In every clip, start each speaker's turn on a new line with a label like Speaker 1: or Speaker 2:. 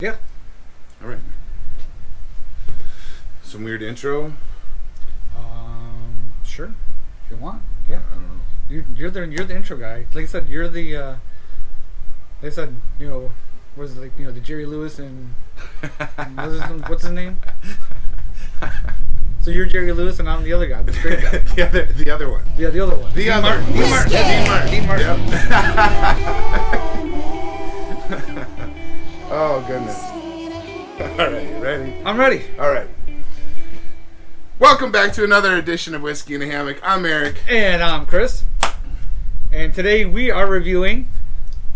Speaker 1: Yeah.
Speaker 2: All right. Some weird intro.
Speaker 1: Sure. If you want. Yeah.
Speaker 2: I don't know.
Speaker 1: You're the intro guy. Like I said, you're the. Like I said, was it the Jerry Lewis and what's his name? So you're Jerry Lewis and I'm the other guy, the straight guy.
Speaker 2: the other one.
Speaker 1: Yeah, the other one.
Speaker 2: The other. Dean Martin. Yep. Oh goodness. All right, you ready?
Speaker 1: I'm ready.
Speaker 2: All right. Welcome back to another edition of Whiskey in a Hammock. I'm Eric.
Speaker 1: And I'm Chris. And today we are reviewing.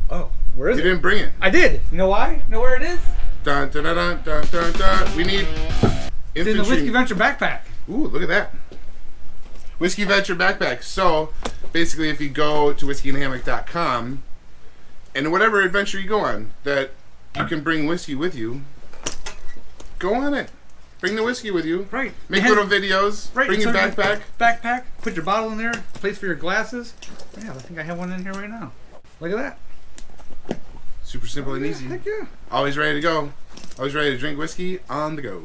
Speaker 1: Oh, where is it?
Speaker 2: You didn't bring it.
Speaker 1: I did. You know why? You know where it is?
Speaker 2: Dun dun dun dun dun dun dun. We need
Speaker 1: It's in the Whiskey Venture backpack.
Speaker 2: Ooh, look at that. Whiskey Venture backpack. So, basically, if you go to whiskeyinhammock.com, and whatever adventure you go on that you can bring whiskey with you, go on it. Bring the whiskey with you.
Speaker 1: Right.
Speaker 2: Make little videos.
Speaker 1: Right.
Speaker 2: Bring your backpack.
Speaker 1: Backpack. Put your bottle in there. Place for your glasses. Yeah, I think I have one in here right now. Look at that.
Speaker 2: Super simple and easy.
Speaker 1: Heck yeah.
Speaker 2: Always ready to go. Always ready to drink whiskey on the go.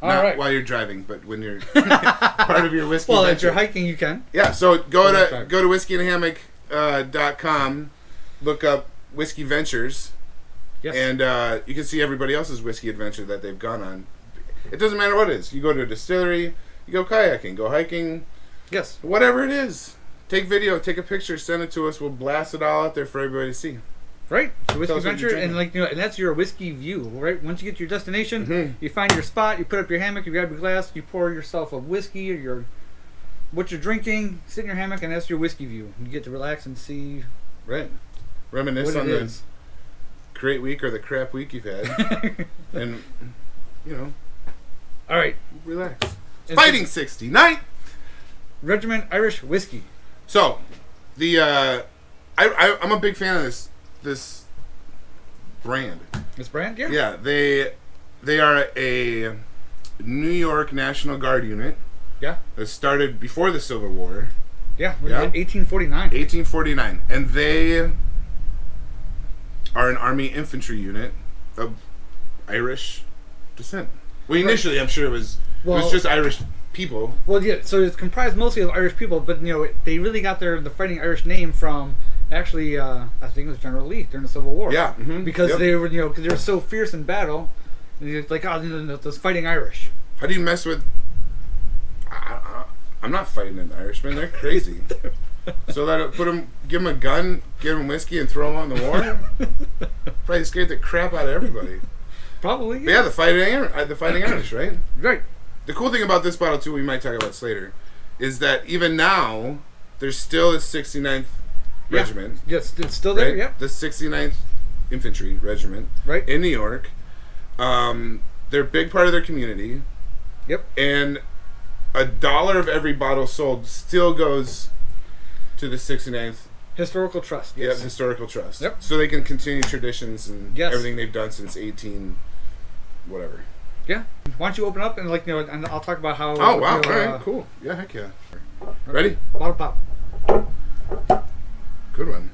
Speaker 2: Not
Speaker 1: right.
Speaker 2: while you're driving, but when you're part of your whiskey.
Speaker 1: Well,
Speaker 2: adventure.
Speaker 1: if you're hiking, you can.
Speaker 2: Yeah, so go to whiskeyinhammock.com, look up Whiskey Ventures,
Speaker 1: Yes.
Speaker 2: and you can see everybody else's whiskey adventure that they've gone on. It doesn't matter what it is. You go to a distillery, you go kayaking, go hiking,
Speaker 1: Yes.
Speaker 2: whatever it is. Take video, take a picture, send it to us. We'll blast it all out there for everybody to see.
Speaker 1: Right. So Whiskey
Speaker 2: Tell us what
Speaker 1: Venture,
Speaker 2: you're
Speaker 1: and and that's your whiskey view, right? Once you get to your destination, you find your spot, you put up your hammock, you grab your glass, you pour yourself a whiskey or what you're drinking, sit in your hammock, and that's your whiskey view. You get to relax and see
Speaker 2: Right. Reminisce
Speaker 1: what
Speaker 2: on
Speaker 1: it
Speaker 2: the
Speaker 1: is.
Speaker 2: great week or the crap week you've had. And,
Speaker 1: All right.
Speaker 2: relax.
Speaker 1: And
Speaker 2: Fighting 69th.
Speaker 1: Regiment Irish Whiskey.
Speaker 2: So, I'm a big fan of this brand.
Speaker 1: This brand, yeah.
Speaker 2: Yeah, they are a New York National Guard unit.
Speaker 1: Yeah.
Speaker 2: That started before the Civil War,
Speaker 1: Yeah.
Speaker 2: Yeah.
Speaker 1: 1849.
Speaker 2: 1849, and they are an Army infantry unit of Irish descent. Well, initially, I'm sure it was just Irish people.
Speaker 1: Well, yeah. So it's comprised mostly of Irish people, but they really got the Fighting Irish name from actually I think it was General Lee during the Civil War.
Speaker 2: Yeah. Mm-hmm.
Speaker 1: Because they were because they were so fierce in battle. And it's like those Fighting Irish.
Speaker 2: How do you mess with? I'm not fighting an Irishman. They're crazy. So give them a gun, give them whiskey, and throw them on the war. Probably scared the crap out of everybody.
Speaker 1: Probably.
Speaker 2: But yeah, the fighting Irish, right?
Speaker 1: Right.
Speaker 2: The cool thing about this bottle too, we might talk about this later, is that even now there's still a 69th Regiment.
Speaker 1: Yes, it's still there.
Speaker 2: Right?
Speaker 1: Yeah.
Speaker 2: The 69th Infantry Regiment.
Speaker 1: Right.
Speaker 2: In New York. They're a big part of their community.
Speaker 1: Yep.
Speaker 2: And $1 of every bottle sold still goes to the 69th
Speaker 1: Historical Trust. Yes.
Speaker 2: Yeah, Historical Trust.
Speaker 1: Yep.
Speaker 2: So they can continue traditions and
Speaker 1: Yes.
Speaker 2: everything they've done since 18 whatever.
Speaker 1: Yeah. Why don't you open up and and I'll talk about how.
Speaker 2: Oh wow! All right, cool. Yeah, heck yeah. Ready?
Speaker 1: Bottle pop.
Speaker 2: Good one.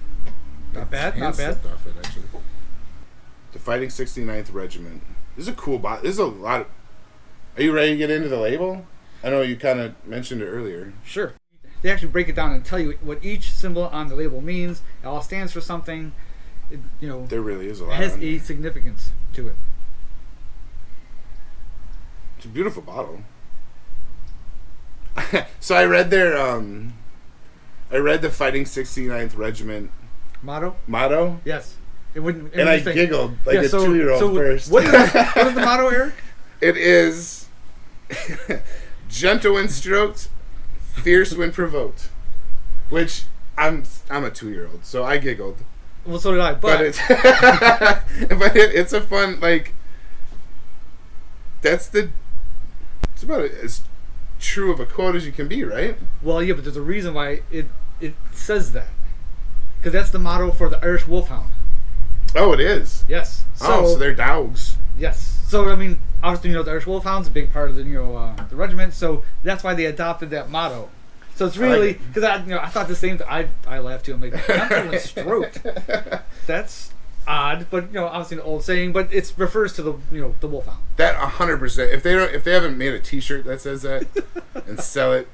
Speaker 1: Not bad. Not bad.
Speaker 2: Slipped off it, actually. The Fighting 69th Regiment. This is a cool bottle. This is a lot of... Are you ready to get into the label? I know you kind of mentioned it earlier.
Speaker 1: Sure. They actually break it down and tell you what each symbol on the label means. It all stands for something.
Speaker 2: There really is a lot.
Speaker 1: Has a significance to it.
Speaker 2: It's a beautiful bottle. So I read the Fighting 69th Regiment
Speaker 1: Motto? Yes. It wouldn't.
Speaker 2: And I giggled like a 2-year-old first.
Speaker 1: What is the motto, Eric?
Speaker 2: It is gentle when stroked, fierce when provoked. Which I'm a 2-year-old, so I giggled.
Speaker 1: Well, so did I. But
Speaker 2: it's a fun it's about as true of a quote as you can be, right?
Speaker 1: Well, yeah, but there's a reason why it says that, because that's the motto for the Irish Wolfhound.
Speaker 2: Oh, it is.
Speaker 1: Yes.
Speaker 2: So they're dogs.
Speaker 1: Yes. So I mean, obviously, the Irish Wolfhound's a big part of the the regiment. So that's why they adopted that motto. So it's really because I thought the same thing. I laughed too. I'm like, gentle and stroked. That's odd, but obviously an old saying, but it refers to the wolfhound.
Speaker 2: That 100%. If they haven't made a T-shirt that says that and sell it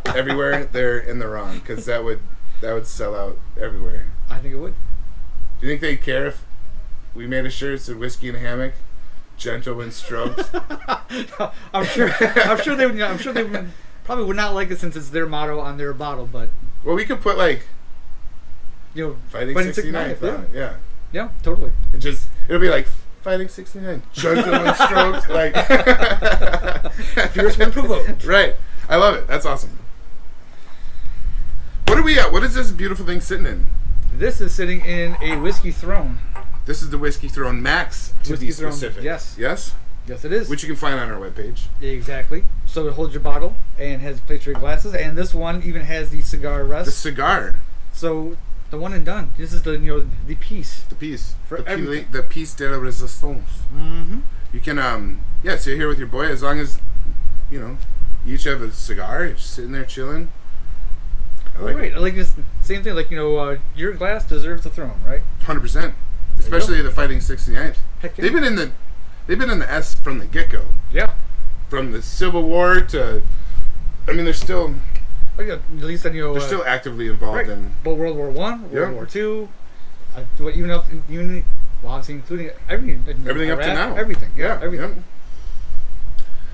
Speaker 2: everywhere, they're in the wrong, because that would sell out everywhere.
Speaker 1: I think it would.
Speaker 2: Do you think they'd care if we made a shirt that said "Whiskey in a Hammock, gentle when stroked"?
Speaker 1: I'm sure they would. I'm sure they probably would not like it since it's their motto on their bottle. But
Speaker 2: well, we could put like
Speaker 1: Fighting
Speaker 2: 69 on it. Yeah.
Speaker 1: Yeah, totally.
Speaker 2: It'll be like Fighting 69, gentle when stroked, like
Speaker 1: fierce when provoked.
Speaker 2: Right. I love it. That's awesome. What are we at? What is this beautiful thing sitting in?
Speaker 1: This is sitting in a whiskey throne.
Speaker 2: This is the Whiskey Throne Max, to
Speaker 1: Whiskey
Speaker 2: be
Speaker 1: Throne,
Speaker 2: specific.
Speaker 1: yes.
Speaker 2: Yes?
Speaker 1: Yes, it is.
Speaker 2: Which you can find on our webpage.
Speaker 1: Exactly. So it holds your bottle and has place for your glasses, and this one even has the cigar rest.
Speaker 2: The cigar.
Speaker 1: So the one and done. This is the the piece.
Speaker 2: The piece.
Speaker 1: For
Speaker 2: the
Speaker 1: everything.
Speaker 2: The piece de la resistance.
Speaker 1: Mm-hmm.
Speaker 2: You can sit here with your boy, as long as you each have a cigar, you're just sitting there chilling.
Speaker 1: Right. I like this same thing, like your glass deserves the throne, right?
Speaker 2: 100%. Especially the Fighting 69th.
Speaker 1: Heck yeah.
Speaker 2: They've been in the S from the get-go.
Speaker 1: Yeah.
Speaker 2: From the Civil War to, they're still.
Speaker 1: At least
Speaker 2: they're still actively involved in.
Speaker 1: But World War One, World War Two, obviously including
Speaker 2: everything up to now.
Speaker 1: Everything. Yeah. Everything.
Speaker 2: Yep.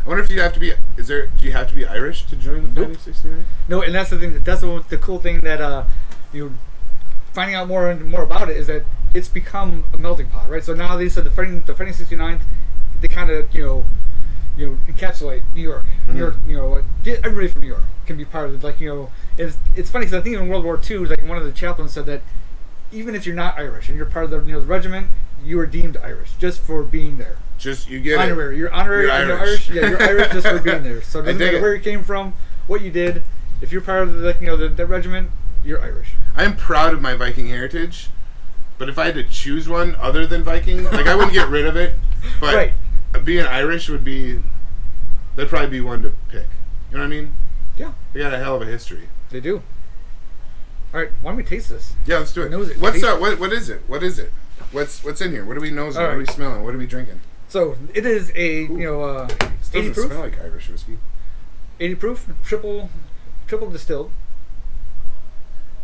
Speaker 2: I wonder if you have to be. Do you have to be Irish to join the Fighting 69?
Speaker 1: No, and that's the thing. That's the cool thing that finding out more and more about it is that it's become a melting pot, right? So now they said the fighting 69th, they kind of encapsulate New York.
Speaker 2: Mm-hmm.
Speaker 1: New York, everybody from New York can be part of it. It's funny because I think in World War II, like one of the chaplains said that even if you're not Irish and you're part of the regiment, you are deemed Irish just for being there.
Speaker 2: Just you get
Speaker 1: honorary. You're honorary. You're Irish. Yeah, you're Irish just for being there. So it doesn't matter where you came from, what you did. If you're part of the regiment, you're Irish.
Speaker 2: I am proud of my Viking heritage, but if I had to choose one other than Viking, I wouldn't get rid of it. But
Speaker 1: right.
Speaker 2: Being Irish that'd probably be one to pick. You know what I mean?
Speaker 1: Yeah.
Speaker 2: They got a hell of a history.
Speaker 1: They do. All right, why don't we taste this?
Speaker 2: Yeah, let's do it.
Speaker 1: Nose it.
Speaker 2: What's up? What is it? What is it? What's in here? What are we nosing? What are we smelling? What are we drinking?
Speaker 1: So it is a 80
Speaker 2: doesn't
Speaker 1: proof.
Speaker 2: Smell like Irish whiskey.
Speaker 1: 80 proof, triple distilled,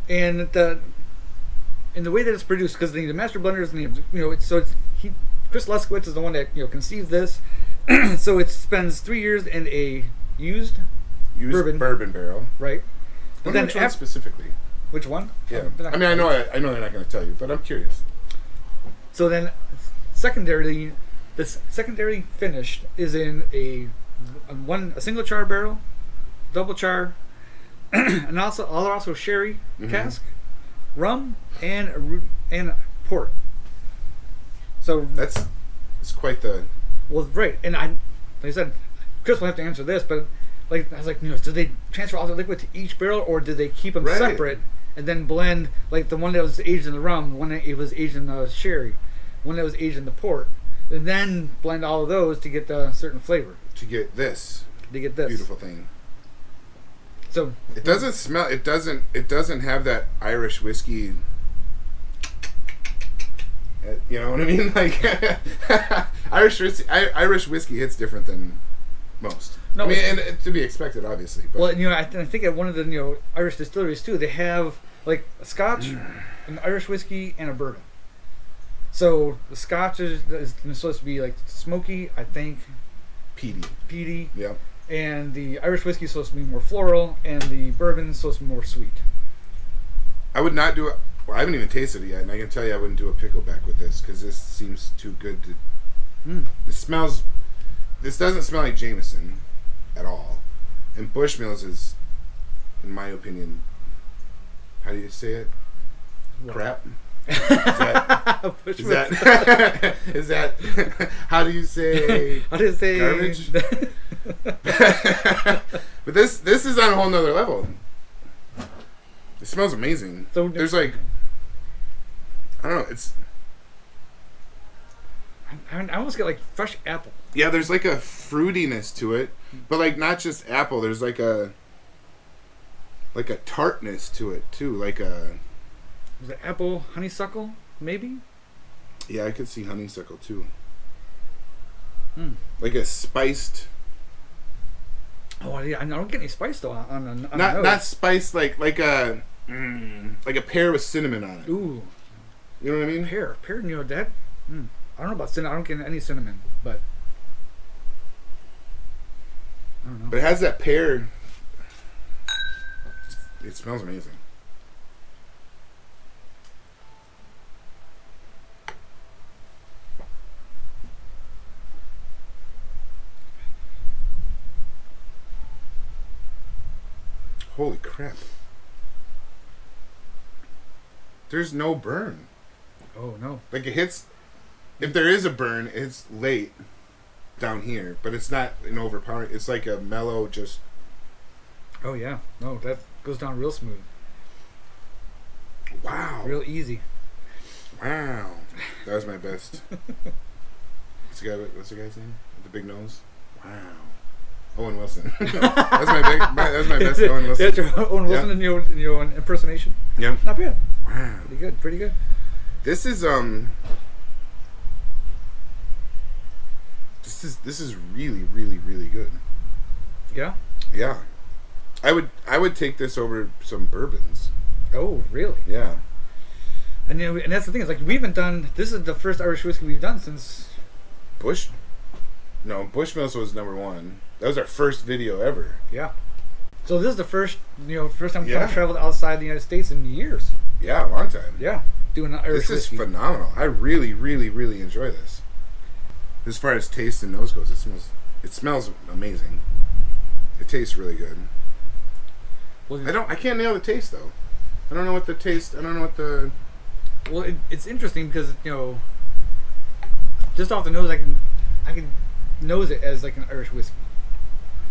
Speaker 1: and the way that it's produced, because the master blender is Chris Leskowitz is the one that conceived this. So it spends 3 years in a used bourbon
Speaker 2: barrel,
Speaker 1: right?
Speaker 2: And then which one specifically?
Speaker 1: Which one?
Speaker 2: Yeah, I know they're not going to tell you, but I'm curious.
Speaker 1: So then, secondarily finished is in a single char barrel, double char, and also sherry cask, rum, and port. So it's quite the. Well, right, and like I said, Chris will have to answer this, but I was like, did they transfer all the liquid to each barrel, or did they keep them separate and then blend like the one that was aged in the rum, the one that was aged in the sherry, one that was aged in the port, and then blend all of those to get the certain flavor. To get this beautiful thing. So it doesn't smell. It doesn't have that Irish whiskey. You know what I mean? Like Irish whiskey hits different than most. No, and to be expected, obviously. But. Well, I think at one of the Irish distilleries too, they have like a Scotch, an Irish whiskey, and a bourbon. So the Scotch is supposed to be like smoky, I think. Peaty. Yeah. And the Irish whiskey is supposed to be more floral, and the bourbon is supposed to be more sweet. I would not do it. Well, I haven't even tasted it yet, and I can tell you I wouldn't do a pickleback with this because this seems too good to. This doesn't smell like Jameson at all, and Bushmills is, in my opinion, how do you say it? What? Crap. Is that how do you say garbage? But this is on a whole nother level. It smells amazing. So there's like, I don't know, it's I almost get like fresh apple. Yeah, there's like a fruitiness to it, but like not just apple. There's like a tartness to it too, like a. Was it apple honeysuckle? maybe.
Speaker 2: Yeah, I could see honeysuckle too.
Speaker 1: Hmm.
Speaker 2: Like a spiced.
Speaker 1: Oh yeah, I don't get any spice though on
Speaker 2: Not spiced like a pear with cinnamon on it.
Speaker 1: Ooh,
Speaker 2: You know what I mean?
Speaker 1: pear, you know that. I don't know about cinnamon. I don't get any cinnamon, but I don't know.
Speaker 2: But it has that pear. It smells amazing. Holy crap. There's no burn.
Speaker 1: Oh no.
Speaker 2: Like it hits. If there is a burn, it's late down here, but it's not an overpowering. It's like a mellow, just.
Speaker 1: Oh yeah. No, that goes down real smooth.
Speaker 2: Wow.
Speaker 1: Real easy.
Speaker 2: Wow. That was my best. What's the guy's name? With the big nose? Wow. Owen Wilson. That's my best Owen Wilson.
Speaker 1: That's your Owen Wilson in your impersonation?
Speaker 2: Yeah.
Speaker 1: Not bad.
Speaker 2: Wow.
Speaker 1: Pretty good.
Speaker 2: This is This is really, really, really good.
Speaker 1: Yeah?
Speaker 2: Yeah. I would take this over some bourbons.
Speaker 1: Oh, really?
Speaker 2: Yeah.
Speaker 1: And and that's the thing, is like we haven't done, this is the first Irish whiskey we've done since
Speaker 2: Bushmills was number 1. That was our first video ever.
Speaker 1: Yeah. So this is the first time we've
Speaker 2: Yeah.
Speaker 1: traveled outside the United States in years.
Speaker 2: Yeah, a long time.
Speaker 1: Yeah. Doing Irish
Speaker 2: This is
Speaker 1: whiskey.
Speaker 2: phenomenal. I really, really, really enjoy this. As far as taste and nose goes, it smells amazing. It tastes really good.
Speaker 1: Well,
Speaker 2: I can't nail the taste though. I don't know what the taste. I don't know what the.
Speaker 1: Well, it's interesting because just off the nose, I can nose it as like an Irish whiskey.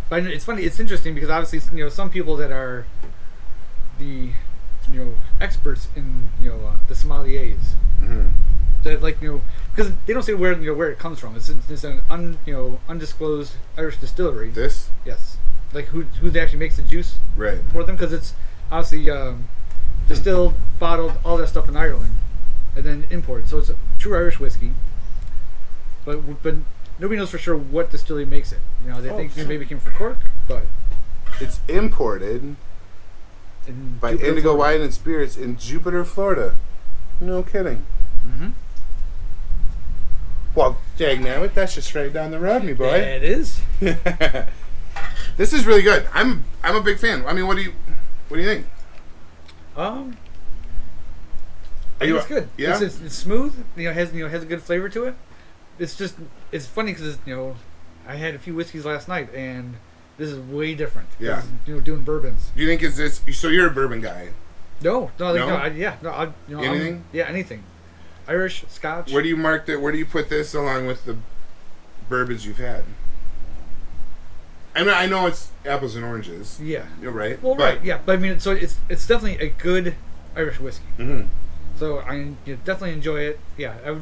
Speaker 1: But it's funny. It's interesting because obviously some people that are the experts in the sommeliers
Speaker 2: Mm-hmm.
Speaker 1: that because they don't say where it comes from. It's an undisclosed Irish distillery.
Speaker 2: This
Speaker 1: Yes, like who actually makes the juice
Speaker 2: right.
Speaker 1: for them, because it's obviously distilled, bottled, all that stuff in Ireland, and then imported. So it's a true Irish whiskey, but nobody knows for sure what distillery makes it. They think maybe it came from Cork, but
Speaker 2: It's imported by
Speaker 1: Jupiter,
Speaker 2: Indigo
Speaker 1: Florida.
Speaker 2: Wine and Spirits in Jupiter, Florida. No kidding.
Speaker 1: Mm-hmm.
Speaker 2: Well, dang nabbit, that's just right down the road, me boy.
Speaker 1: Yeah, it is.
Speaker 2: This is really good. I'm a big fan. I mean, what do you think?
Speaker 1: I think it's good.
Speaker 2: Yeah?
Speaker 1: It's smooth. Has a good flavor to it. It's funny because I had a few whiskeys last night, and this is way different.
Speaker 2: Yeah.
Speaker 1: Doing bourbons.
Speaker 2: Do you think is this? So you're a bourbon guy.
Speaker 1: No.
Speaker 2: Anything?
Speaker 1: Anything. Irish, Scotch.
Speaker 2: Where do you mark that? Where do you put this along with the bourbons you've had? I mean, I know it's apples and oranges.
Speaker 1: Yeah.
Speaker 2: You're right.
Speaker 1: Well, right. Yeah, but I mean, so it's definitely a good Irish whiskey.
Speaker 2: Mm-hmm.
Speaker 1: So I definitely enjoy it. Yeah,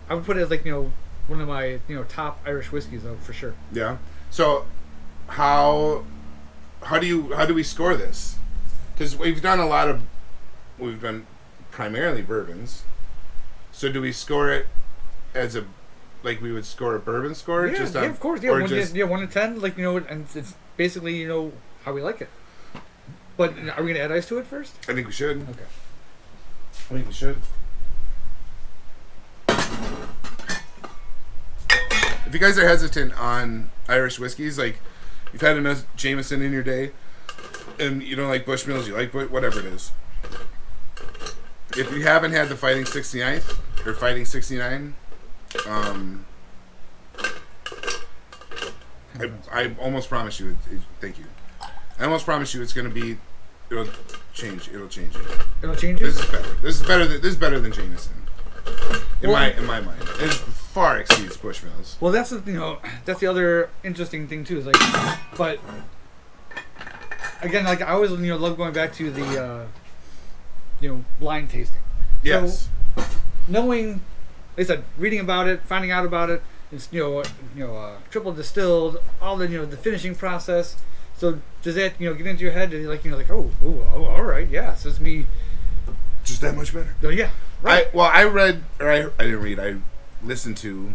Speaker 1: I would put it as like one of my top Irish whiskeys though, for sure.
Speaker 2: Yeah. So how do we score this? Because we've done primarily bourbons. So do we score it as like we would score a bourbon score?
Speaker 1: Yeah,
Speaker 2: just
Speaker 1: of course. Yeah,
Speaker 2: or
Speaker 1: 1 to 10. Like and it's basically how we like it. But are we gonna add ice to it first?
Speaker 2: I think we should.
Speaker 1: Okay.
Speaker 2: I think we should. If you guys are hesitant on Irish whiskeys, like you've had enough Jameson in your day, and you don't like Bushmills, you like whatever it is. If you haven't had the Fighting 69th or Fighting 69, I almost promise you. Thank you. I almost promise you it's going to be. It'll change. It'll change it.
Speaker 1: It'll change it.
Speaker 2: This is better. This is better than Jameson. In my mind, it far exceeds Bushmills.
Speaker 1: Well, that's the other interesting thing too. Is like, but again, like I always love going back to the blind tasting.
Speaker 2: Yes.
Speaker 1: So, knowing, like I said, reading about it, finding out about it, it's triple distilled, all the finishing process. So does that get into your head? And like oh, all right, yeah. So it's me.
Speaker 2: Just that much better.
Speaker 1: Oh yeah. Right.
Speaker 2: I read, or I didn't read. I listened to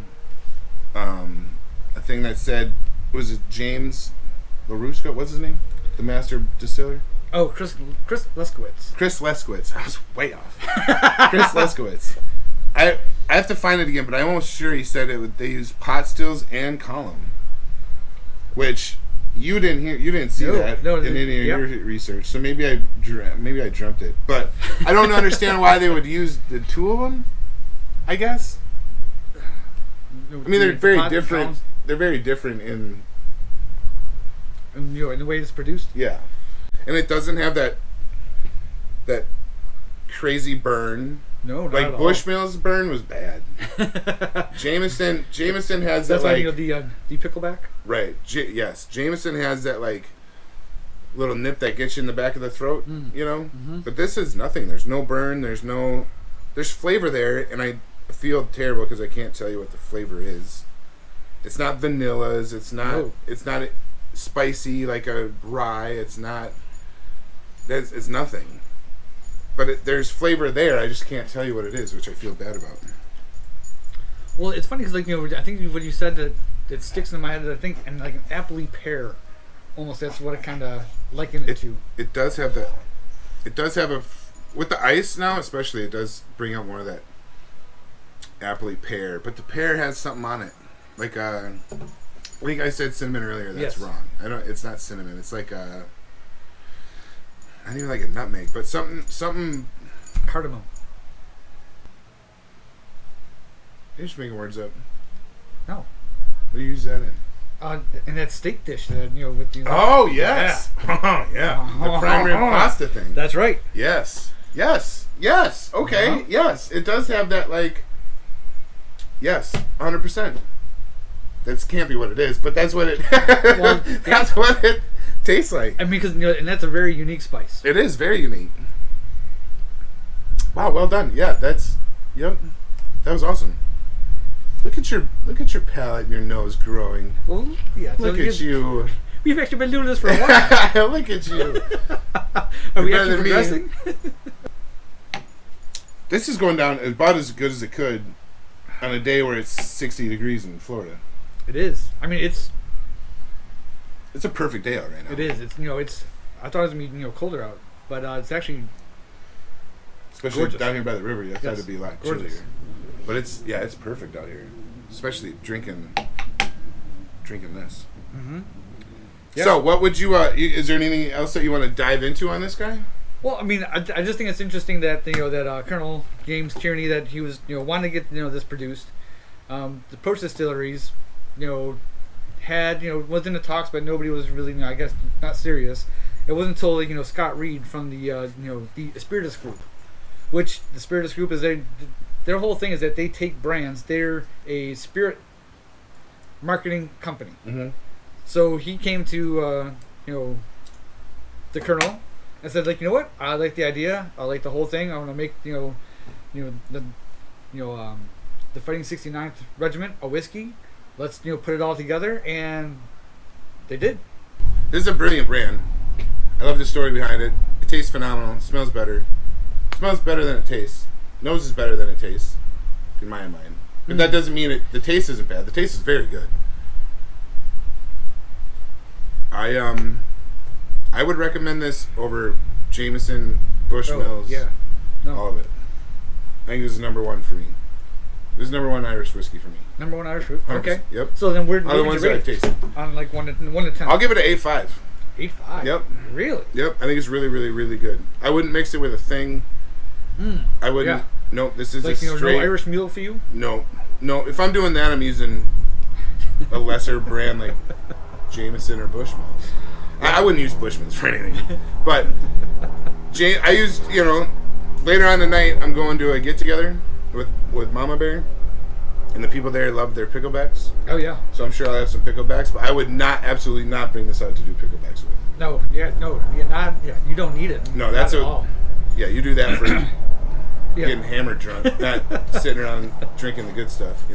Speaker 2: a thing that said, was it James LaRusco? What's his name? The master distiller.
Speaker 1: Oh, Chris Leskowitz.
Speaker 2: Chris Leskowitz. I was way off. Chris Leskowitz. I have to find it again, but I'm almost sure he said they use pot stills and column, which you didn't hear. You didn't see that in any of your research. So maybe I dreamt it, but I don't understand why they would use the two of them. I guess. I mean, they're very different. They're very different in
Speaker 1: the way it's produced.
Speaker 2: Yeah, and it doesn't have that crazy burn.
Speaker 1: No, not
Speaker 2: like
Speaker 1: at
Speaker 2: Bushmills burn was bad. Jameson has
Speaker 1: that's
Speaker 2: that
Speaker 1: why
Speaker 2: like
Speaker 1: the pickleback.
Speaker 2: Right. Yes, Jameson has that like little nip that gets you in the back of the throat. You know, but this is nothing. There's no burn. There's flavor there, and I feel terrible because I can't tell you what the flavor is. It's not vanillas. It's not spicy like a rye. It's not. It's nothing. But there's flavor there. I just can't tell you what it is, which I feel bad about.
Speaker 1: Well, it's funny because I think what you said that it sticks in my head. I think and like an appley pear, almost that's what I kind of liken it to.
Speaker 2: It does have that. It does have with the ice now, especially. It does bring out more of that appley pear, but the pear has something on it. Like I think I said cinnamon earlier. That's wrong. It's not cinnamon. It's like not even like a nutmeg, but something
Speaker 1: cardamom.
Speaker 2: You're just making words up.
Speaker 1: No.
Speaker 2: What do you use that in?
Speaker 1: In that steak dish that with the.
Speaker 2: Oh yes. Yeah. The prime rib pasta thing.
Speaker 1: That's right.
Speaker 2: Yes. Okay. Yes, it does have that like. Yes, 100%. That can't be what it is, but that's what it. That's what it tastes like.
Speaker 1: I mean, because and that's a very unique spice.
Speaker 2: It is very unique. Wow, well done. Yeah, yep. That was awesome. Look at your palate and your nose growing.
Speaker 1: Well, yeah.
Speaker 2: Look at you.
Speaker 1: We've actually been doing this for a while.
Speaker 2: Look at you.
Speaker 1: Are we actually progressing?
Speaker 2: This is going down about as good as it could on a day where it's 60 degrees in Florida.
Speaker 1: It is. I mean, it's
Speaker 2: a perfect day out right now.
Speaker 1: It is. It's I thought it was gonna be colder out, but it's actually
Speaker 2: especially gorgeous. Down here by the river. I thought it'd be a lot chillier. But it's perfect out here, especially drinking this.
Speaker 1: Mm-hmm.
Speaker 2: Yep. So, what would you? Is there anything else that you want to dive into on this guy?
Speaker 1: Well, I mean, I just think it's interesting that that Colonel James Tierney, that he was wanting to get this produced. The Poach Distilleries, had was in the talks, but nobody was really I guess not serious. It wasn't until Scott Reed from the the Spiritus Group, which the Spiritus Group is their whole thing is that they take brands. They're a spirit marketing company. Mm-hmm. So he came to the Colonel and said, like, what? I like the idea. I like the whole thing. I want to make the Fighting 69th Regiment a whiskey. Let's put it all together, and they did.
Speaker 2: This is a brilliant brand. I love the story behind it. It tastes phenomenal. It smells better. It smells better than it tastes. Nose is better than it tastes, in my mind. But that doesn't mean the taste isn't bad. The taste is very good. I would recommend this over Jameson, Bushmills, all of it. I think this is number one for me. This is number one Irish whiskey for me.
Speaker 1: Number one Irish whiskey? Okay.
Speaker 2: Yep.
Speaker 1: So then we're
Speaker 2: other ones that I've tasted.
Speaker 1: On like 1 to 10.
Speaker 2: I'll give it an 8.5.
Speaker 1: 8.5?
Speaker 2: Yep.
Speaker 1: Really?
Speaker 2: Yep. I think it's really, really, really good. I wouldn't mix it with a thing. I wouldn't. Yeah. Nope. This is
Speaker 1: like,
Speaker 2: a straight.
Speaker 1: No Irish mule for you?
Speaker 2: No. If I'm doing that, I'm using a lesser brand like Jameson or Bushmills. I wouldn't use Bushmills for anything. But I used, later on tonight, I'm going to a get-together with Mama Bear. And the people there love their picklebacks.
Speaker 1: Oh, yeah.
Speaker 2: So I'm sure I'll have some picklebacks. But I would absolutely not bring this out to do picklebacks with.
Speaker 1: No. Yeah, no. You're not. Yeah, you don't need it.
Speaker 2: No, that's
Speaker 1: not at all.
Speaker 2: Yeah, you do that for getting hammered drunk, not sitting around drinking the good stuff,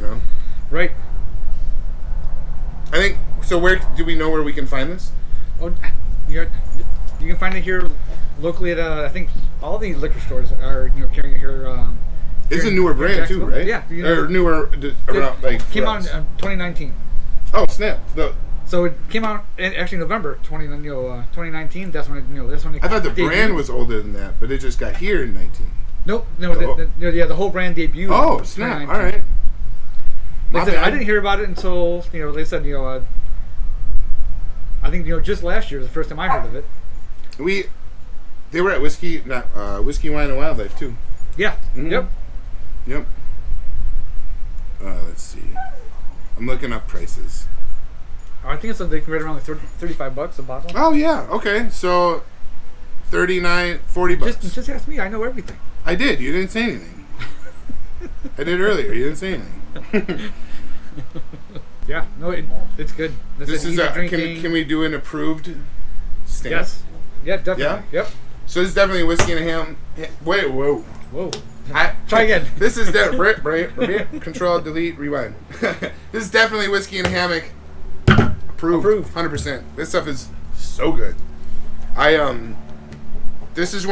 Speaker 1: Right.
Speaker 2: I think, so where do we know where we can find this?
Speaker 1: Oh, you can find it here locally at, I think all the liquor stores are, carrying it here
Speaker 2: It's a newer brand too, right?
Speaker 1: Yeah.
Speaker 2: Or newer, around like.
Speaker 1: Came out in 2019.
Speaker 2: Oh snap!
Speaker 1: So it came out in actually November 2019. That's when that's when it
Speaker 2: I thought the
Speaker 1: debuted.
Speaker 2: brand was older than that, but it just got here in 19.
Speaker 1: Nope. No. The whole brand debuted.
Speaker 2: Oh
Speaker 1: in
Speaker 2: snap!
Speaker 1: 2019.
Speaker 2: All right.
Speaker 1: Like I said, I didn't hear about it until they said I think just last year was the first time I heard of it.
Speaker 2: They were at Whiskey Wine and Wildlife too.
Speaker 1: Yeah.
Speaker 2: Mm-hmm.
Speaker 1: Yep.
Speaker 2: Let's see. I'm looking up prices.
Speaker 1: I think it's something right around like $35 a bottle.
Speaker 2: Oh yeah. Okay. So $39, $40.
Speaker 1: Just ask me. I know everything.
Speaker 2: I did. You didn't say anything. I did earlier. You didn't say anything.
Speaker 1: Yeah. No, it's good.
Speaker 2: This is can we do an approved stamp?
Speaker 1: Yes. Yeah, definitely.
Speaker 2: Yeah?
Speaker 1: Yep.
Speaker 2: So this is definitely whiskey and a ham. Wait, whoa.
Speaker 1: Try again.
Speaker 2: This is Control, delete, rewind. This is definitely whiskey and a hammock. Approved. 100%. This stuff is so good. This is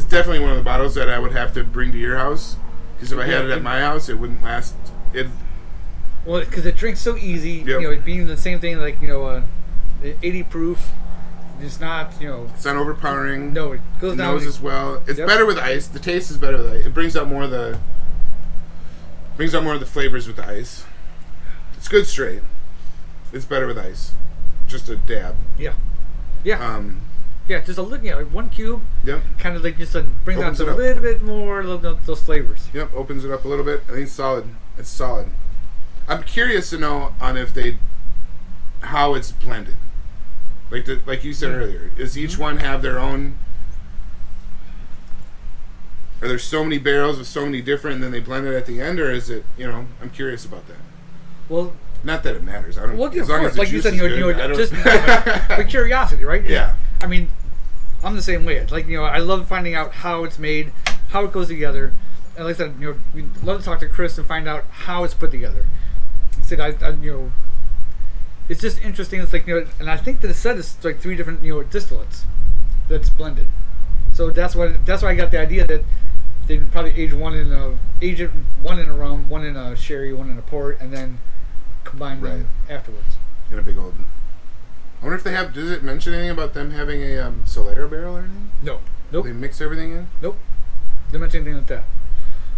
Speaker 2: definitely one of the bottles that I would have to bring to your house, because if I had it at my house, it wouldn't last.
Speaker 1: Well, because it drinks so easy.
Speaker 2: Yep.
Speaker 1: It being the same thing, like 80 proof. It's not
Speaker 2: It's not overpowering.
Speaker 1: No, it goes down.
Speaker 2: Nose as well. It's
Speaker 1: Yep.
Speaker 2: better with ice. The taste is better with ice. It brings out more of the flavors with the ice. It's good straight. It's better with ice. Just a dab.
Speaker 1: Yeah. Yeah.
Speaker 2: Yeah,
Speaker 1: just a little, like 1 cube.
Speaker 2: Yep.
Speaker 1: Kind of like just brings out
Speaker 2: Opens
Speaker 1: a
Speaker 2: it up.
Speaker 1: little bit more of those flavors.
Speaker 2: Yep, opens it up a little bit. I think it's solid. It's solid. I'm curious to know on how it's blended. Like you said earlier, does each one have their own? Are there so many barrels with so many different, and then they blend it at the end, or is it? I'm curious about that.
Speaker 1: Well,
Speaker 2: not that it matters. I don't.
Speaker 1: Well,
Speaker 2: as
Speaker 1: of
Speaker 2: long
Speaker 1: course,
Speaker 2: as the
Speaker 1: like you
Speaker 2: juice
Speaker 1: said,
Speaker 2: is good, I don't-
Speaker 1: just for curiosity, right?
Speaker 2: Yeah.
Speaker 1: I mean, I'm the same way. It's like I love finding out how it's made, how it goes together, and like I said, we love to talk to Chris and find out how it's put together. It's just interesting. It's like and I think that it said it's like 3 different distillates that's blended. So that's why I got the idea that they'd probably age one in a rum, one in a sherry, one in a port, and then combine them afterwards.
Speaker 2: In a big old. I wonder if they have. Does it mention anything about them having a Solera barrel or anything?
Speaker 1: No. Nope.
Speaker 2: They mix everything in.
Speaker 1: Nope. Didn't mention anything like that.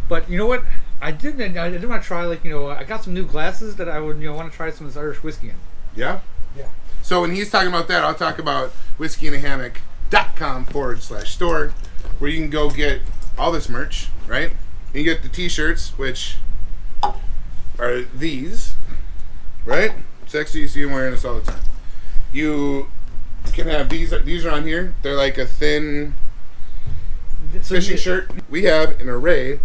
Speaker 1: But you know what? I did want to try I got some new glasses that I would want to try some of this Irish whiskey in.
Speaker 2: Yeah?
Speaker 1: Yeah.
Speaker 2: So when he's talking about that, I'll talk about whiskeyindahammock.com/store, where you can go get all this merch, right? You get the t-shirts, which are these, right? Sexy, you see them wearing this all the time. You can have these are on here. They're like a thin fishing shirt. We have an array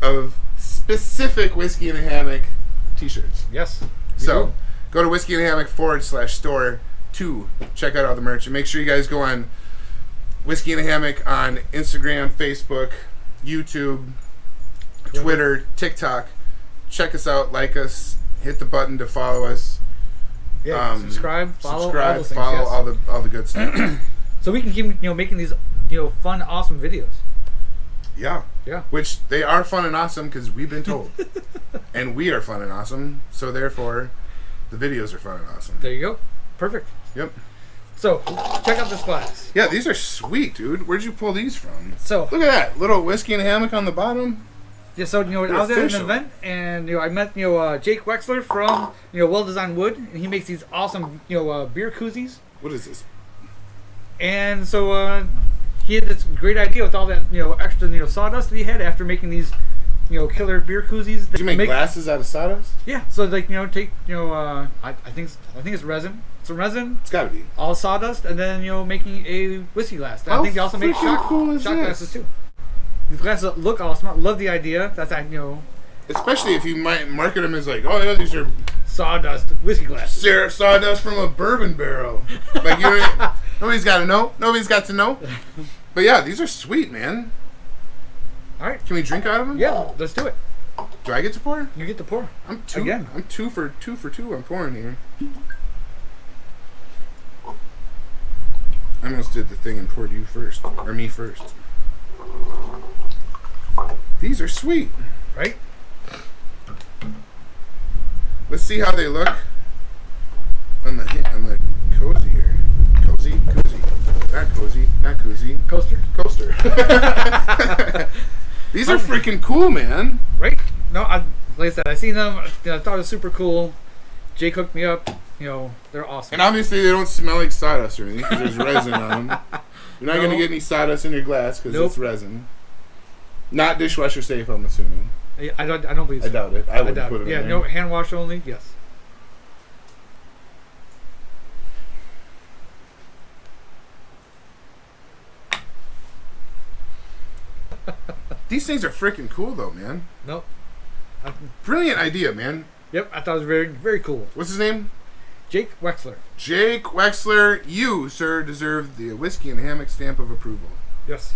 Speaker 2: of specific Whiskey in a Hammock t-shirts.
Speaker 1: Yes.
Speaker 2: So go to whiskeyindahammock.com/store to check out all the merch, and make sure you guys go on Whiskey in a Hammock on Instagram, Facebook, YouTube, Twitter, TikTok. Check us out, like us, hit the button to follow us.
Speaker 1: Yeah, subscribe, follow all those things,
Speaker 2: follow
Speaker 1: yes.
Speaker 2: all the good stuff.
Speaker 1: So we can keep making these fun, awesome videos.
Speaker 2: Yeah.
Speaker 1: Yeah.
Speaker 2: Which they are fun and awesome because we've been told, and we are fun and awesome. So therefore, the videos are fun and awesome.
Speaker 1: There you go. Perfect.
Speaker 2: Yep.
Speaker 1: So check out this glass.
Speaker 2: Yeah, these are sweet, dude. Where'd you pull these from?
Speaker 1: So
Speaker 2: look at that little Whiskey in a Hammock on the bottom.
Speaker 1: Yeah, so I was at an event, and I met Jake Wexler from Well Designed Wood, and he makes these awesome beer koozies.
Speaker 2: What is this?
Speaker 1: And so he had this great idea with all that extra sawdust that he had after making these killer beer koozies.
Speaker 2: Did you make glasses out of sawdust?
Speaker 1: Yeah, so take I think it's resin. Some resin.
Speaker 2: It's got to be
Speaker 1: all sawdust, and then making a whiskey glass. I think they also make shot glasses too. These glasses look awesome. I love the idea. That's
Speaker 2: especially if you might market them as like, oh yeah, these are
Speaker 1: sawdust whiskey glasses.
Speaker 2: Sawdust from a bourbon barrel. Like nobody's got to know. Nobody's got to know. But yeah, these are sweet, man.
Speaker 1: All right,
Speaker 2: can we drink out of them?
Speaker 1: Yeah, let's do it.
Speaker 2: Do I get to pour?
Speaker 1: You get to pour.
Speaker 2: I'm two for two. I'm pouring here. I almost did the thing and poured you first, or me first. These are sweet.
Speaker 1: Right?
Speaker 2: Let's see how they look on the cozy here. Cozy. Not cozy.
Speaker 1: Coaster.
Speaker 2: These are freaking cool, man.
Speaker 1: Right? No, like I said, I seen them. I thought it was super cool. Jake hooked me up. They're awesome.
Speaker 2: And obviously they don't smell like sawdust or anything because there's resin on them. You're not going to get any sawdust in your glass because it's resin. Not dishwasher safe, I'm assuming.
Speaker 1: I don't believe so.
Speaker 2: I doubt it. I would put it in there.
Speaker 1: No, hand wash only, yes.
Speaker 2: These things are freaking cool, though, man.
Speaker 1: Nope.
Speaker 2: Brilliant idea, man.
Speaker 1: Yep, I thought it was very, very cool.
Speaker 2: What's his name?
Speaker 1: Jake Wexler.
Speaker 2: Jake Wexler, you, sir, deserve the Whiskey and Hammock stamp of approval.
Speaker 1: Yes.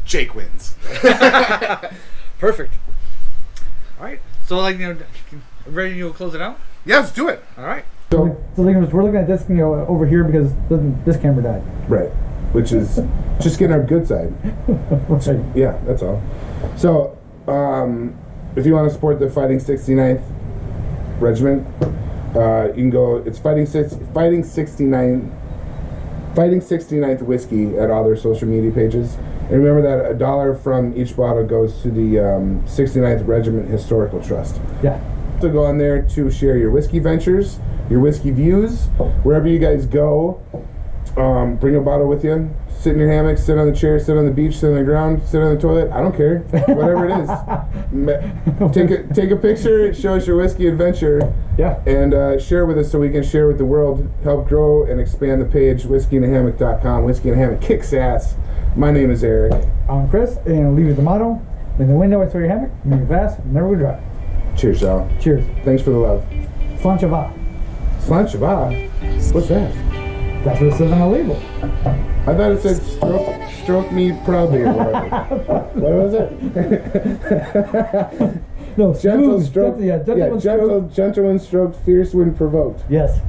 Speaker 2: Jake wins.
Speaker 1: Perfect. All right. So, ready to close it out?
Speaker 2: Yeah, let's do it.
Speaker 1: All right. So we're looking at this, over here because this camera died.
Speaker 3: Right. Which is just getting our good side.
Speaker 1: Right.
Speaker 3: Yeah, that's all. So, if you want to support the Fighting 69th Regiment, you can go. It's Fighting 69th Whiskey at all their social media pages. And remember that $1 from each bottle goes to the 69th Regiment Historical Trust.
Speaker 1: Yeah.
Speaker 3: So go on there to share your whiskey ventures, your whiskey views, wherever you guys go. Bring a bottle with you. Sit in your hammock, sit on the chair, sit on the beach, sit on the ground, sit on the toilet. I don't care. Whatever it is. Take a picture, show us your whiskey adventure.
Speaker 1: Yeah.
Speaker 3: And share with us so we can share with the world, help grow and expand the page, whiskeyandhammock.com. Whiskey and Hammock kicks ass. My name is Eric.
Speaker 1: I'm Chris, and I'll leave you the motto. In the window, I throw your hammock, in your glass, never go dry.
Speaker 3: Cheers, y'all.
Speaker 1: Cheers.
Speaker 3: Thanks for the love.
Speaker 1: Slanchava.
Speaker 3: Slanchava? What's that?
Speaker 1: That's what it says on the label.
Speaker 3: I thought it said stroke me proudly or whatever. What was it?
Speaker 1: No,
Speaker 3: gentle
Speaker 1: smooth.
Speaker 3: stroke.
Speaker 1: Gentle, yeah, gentle,
Speaker 3: gentle when stroked, fierce when provoked.
Speaker 1: Yes.